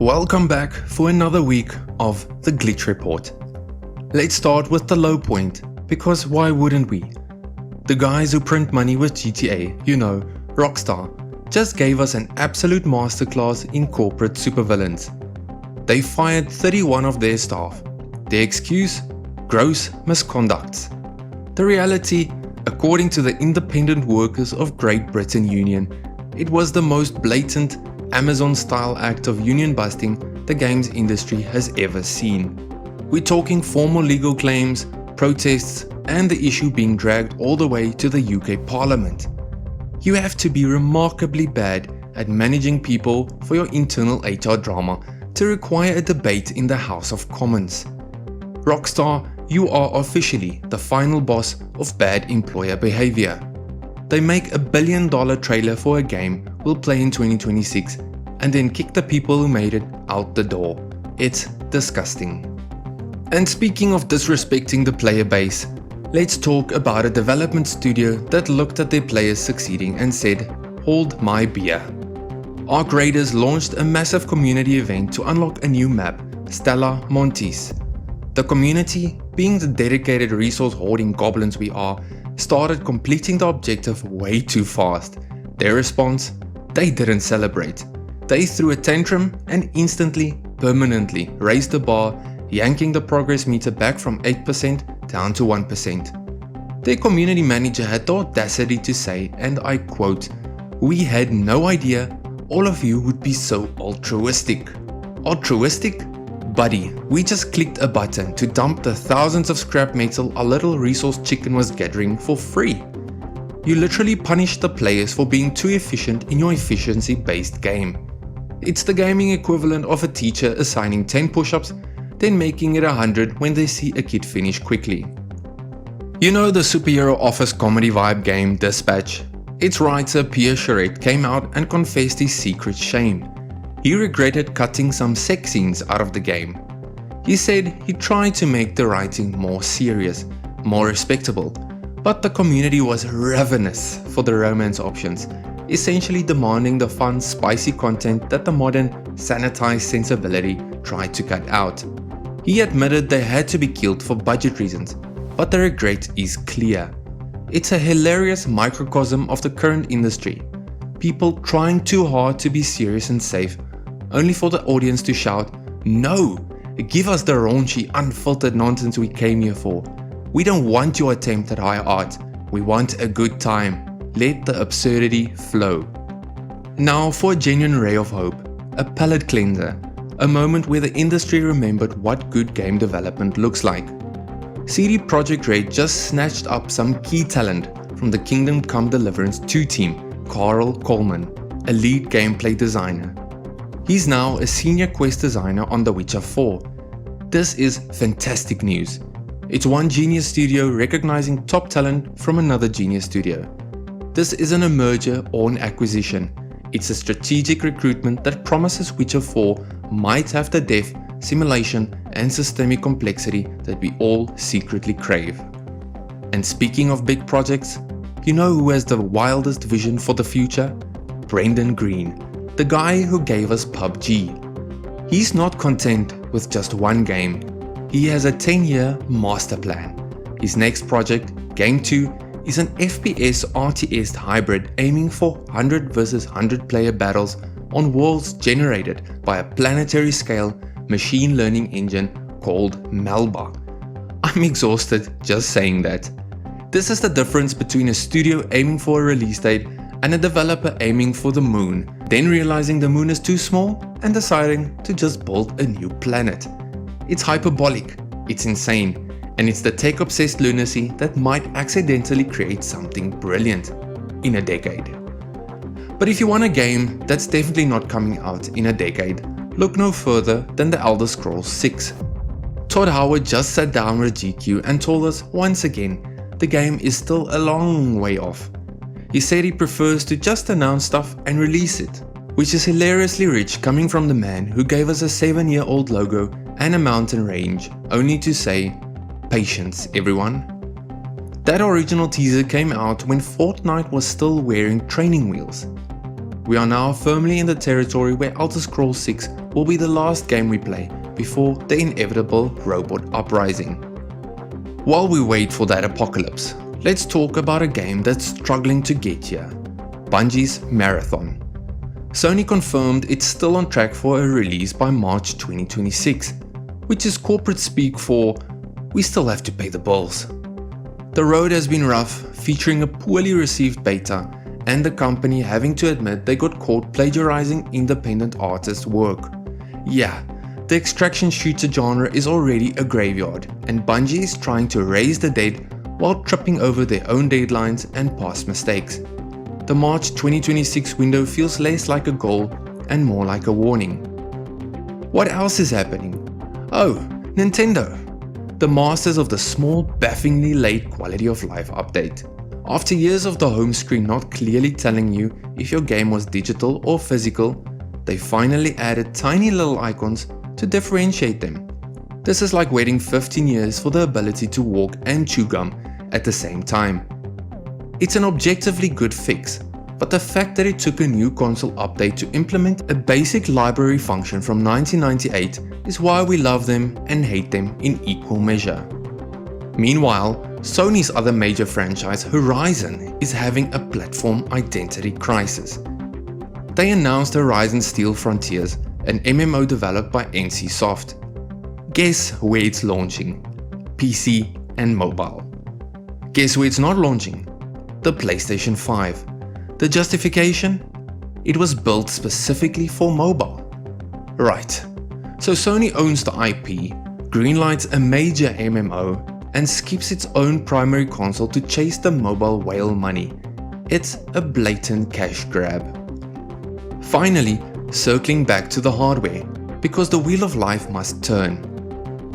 Welcome back for another week of the Glitch Report. Let's start with the low point, because why wouldn't we? The guys who print money with GTA, you know, Rockstar, just gave us an absolute masterclass in corporate supervillains. They fired 31 of their staff. Their excuse? Gross misconducts. The reality, according to the Independent Workers of Great Britain Union, it was the most blatant Amazon-style act of union busting the games industry has ever seen. We're talking formal legal claims, protests, and the issue being dragged all the way to the UK Parliament. You have to be remarkably bad at managing people for your internal HR drama to require a debate in the House of Commons. Rockstar, you are officially the final boss of bad employer behavior. They make $1 billion trailer for a game we'll play in 2026 and then kick the people who made it out the door. It's disgusting. And speaking of disrespecting the player base, let's talk about a development studio that looked at their players succeeding and said, "Hold my beer." Arc Raiders launched a massive community event to unlock a new map, Stella Montis. The community, being the dedicated resource hoarding goblins we are, started completing the objective way too fast. Their response? They didn't celebrate. They threw a tantrum and instantly, permanently raised the bar, yanking the progress meter back from 8% down to 1%. Their community manager had the audacity to say, and I quote, "We had no idea all of you would be so altruistic." Altruistic? Buddy, we just clicked a button to dump the thousands of scrap metal our little resource chicken was gathering for free. You literally punished the players for being too efficient in your efficiency-based game. It's the gaming equivalent of a teacher assigning 10 push-ups, then making it 100 when they see a kid finish quickly. You know the superhero office comedy vibe game Dispatch? Its writer Pierre Charette came out and confessed his secret shame. He regretted cutting some sex scenes out of the game. He said he tried to make the writing more serious, more respectable, but the community was ravenous for the romance options, essentially demanding the fun, spicy content that the modern, sanitized sensibility tried to cut out. He admitted they had to be killed for budget reasons, but the regret is clear. It's a hilarious microcosm of the current industry. People trying too hard to be serious and safe, only for the audience to shout, "No! Give us the raunchy, unfiltered nonsense we came here for. We don't want your attempt at high art. We want a good time. Let the absurdity flow." Now for a genuine ray of hope, a palate cleanser, a moment where the industry remembered what good game development looks like. CD Projekt Red just snatched up some key talent from the Kingdom Come Deliverance 2 team, Carl Coleman, a lead gameplay designer. He's now a senior quest designer on The Witcher 4. This is fantastic news. It's one genius studio recognizing top talent from another genius studio. This isn't a merger or an acquisition. It's a strategic recruitment that promises Witcher 4 might have the depth, simulation, and systemic complexity that we all secretly crave. And speaking of big projects, you know who has the wildest vision for the future? Greene, the guy who gave us PUBG. He's not content with just one game. He has a 10-year master plan. His next project, Game 2, is an FPS RTS hybrid aiming for 100 vs 100 player battles on worlds generated by a planetary scale machine learning engine called Melba. I'm exhausted just saying that. This is the difference between a studio aiming for a release date and a developer aiming for the moon, then realizing the moon is too small and deciding to just build a new planet. It's hyperbolic, it's insane, and it's the tech-obsessed lunacy that might accidentally create something brilliant in a decade. But if you want a game that's definitely not coming out in a decade, look no further than The Elder Scrolls 6. Todd Howard just sat down with GQ and told us once again the game is still a long way off. He said he prefers to just announce stuff and release it, which is hilariously rich coming from the man who gave us a 7-year-old logo and a mountain range, only to say, "Patience, everyone." That original teaser came out when Fortnite was still wearing training wheels. we are now firmly in the territory where Elder Scrolls 6 will be the last game we play before the inevitable robot uprising. While we wait for that apocalypse, let's talk about a game that's struggling to get here: Bungie's Marathon. Sony confirmed it's still on track for a release by March 2026, which is corporate speak for we still have to pay the bills. The road has been rough, featuring a poorly received beta and the company having to admit they got caught plagiarizing independent artists' work. Yeah, the extraction shooter genre is already a graveyard, and Bungie is trying to raise the dead while tripping over their own deadlines and past mistakes. The March 2026 window feels less like a goal and more like a warning. What else is happening? Oh, Nintendo, the masters of the small, baffingly late quality of life update. After years of the home screen not clearly telling you if your game was digital or physical, they finally added tiny little icons to differentiate them. This is like waiting 15 years for the ability to walk and chew gum at the same time. It's an objectively good fix, but the fact that it took a new console update to implement a basic library function from 1998 is why we love them and hate them in equal measure. Meanwhile, Sony's other major franchise, Horizon, is having a platform identity crisis. They announced Horizon Steel Frontiers, an MMO developed by NCSoft. Guess where it's launching? PC and mobile. Guess where it's not launching? The PlayStation 5. The justification? It was built specifically for mobile. Right, so Sony owns the IP, greenlights a major MMO, and skips its own primary console to chase the mobile whale money. It's a blatant cash grab. Finally, circling back to the hardware, because the wheel of life must turn.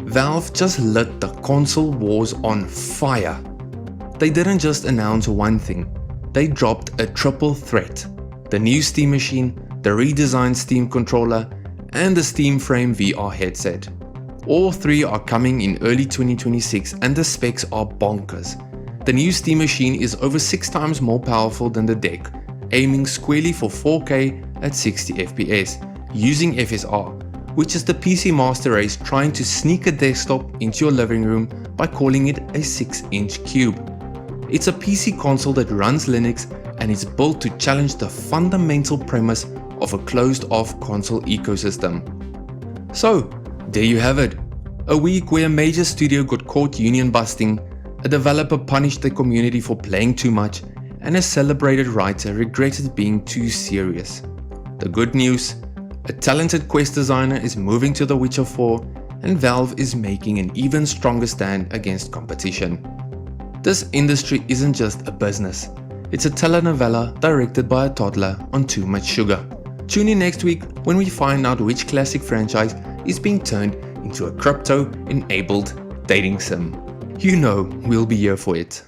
Valve just lit the console wars on fire. They didn't just announce one thing, they dropped a triple threat: the new Steam Machine, the redesigned Steam controller, and the Steam Frame VR headset. All three are coming in early 2026 and the specs are bonkers. The new Steam Machine is over 6 times more powerful than the deck, aiming squarely for 4K at 60 FPS, using FSR, which is the PC master race trying to sneak a desktop into your living room by calling it a 6-inch cube. It's a PC console that runs Linux and is built to challenge the fundamental premise of a closed-off console ecosystem. So, there you have it. A week where a major studio got caught union busting, a developer punished the community for playing too much, and a celebrated writer regretted being too serious. The good news? A talented Quest designer is moving to The Witcher 4, and Valve is making an even stronger stand against competition. This industry isn't just a business. It's a telenovela directed by a toddler on too much sugar. Tune in next week when we find out which classic franchise is being turned into a crypto-enabled dating sim. You know we'll be here for it.